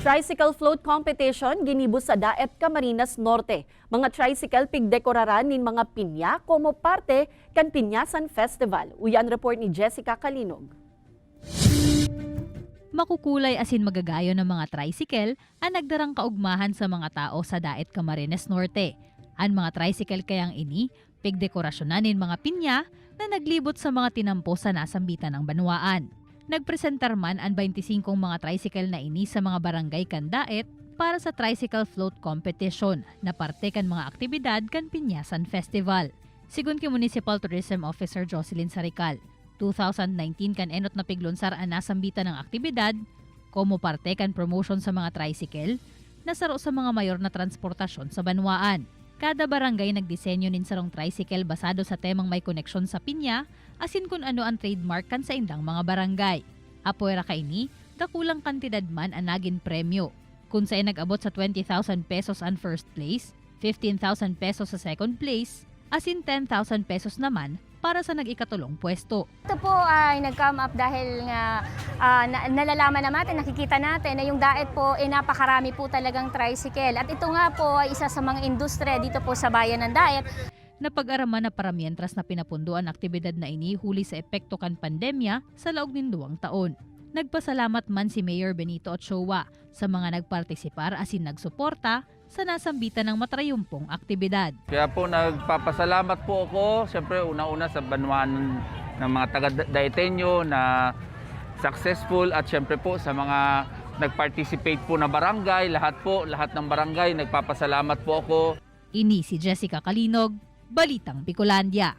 Tricycle float competition ginibos sa Daet Camarines Norte. Mga tricycle pigdekoraran nin mga pinya como parte kan Pinyasan Festival. Uyan report ni Jessica Kalinog. Makukulay asin magagayo ng mga tricycle ang nagdarang kaugmahan sa mga tao sa Daet Camarines Norte. Ang mga tricycle kayang ini, pigdekorasyonan nin mga pinya na naglibot sa mga tinampo sa nasambitan ng banwaan. Nagpresentar man ang 25 mga tricycle na ini sa mga barangay kan Daet para sa tricycle float competition na parte kan mga aktibidad kan Pinyasan Festival. Sigun ki Municipal Tourism Officer Jocelyn Sarical, 2019 kan enot na piglunsar ang nasambitan ng aktibidad, como parte kan promotion sa mga tricycle, nasaro sa mga mayor na transportasyon sa banwaan. Kada barangay nagdisenyo nin sarong tricycle basado sa temang may koneksyon sa pinya, asin kung ano ang trademark kan sa indang mga barangay. Apuera kaini, dakulang kantidad man ang naging premyo. Kung sa'y nag-abot sa 20,000 pesos ang first place, 15,000 pesos sa second place, asin 10,000 pesos naman para sa nag-ikatulong pwesto. Ito po ay nag-come up dahil nga nalalaman natin, nakikita natin na yung Daet po ay napakarami po talagang tricycle. At ito nga po ay isa sa mga industriya dito po sa bayan ng Daet. Napag-araman na paramientras na pinapunduan aktibidad na ini huli sa epekto kan pandemya sa laog nin 2 taon. Nagpasalamat man si Mayor Benito Ochoa sa mga nagpartisipar asin nagsuporta sa nasambitan ng matrayumpong aktibidad. Kaya po nagpapasalamat po ako, siyempre una-una sa banwaan ng mga taga-Daetenyo na successful at siyempre po sa mga nag-participate po na barangay, lahat ng barangay, nagpapasalamat po ako. Ini si Jessica Kalinog, Balitang Bicolandia.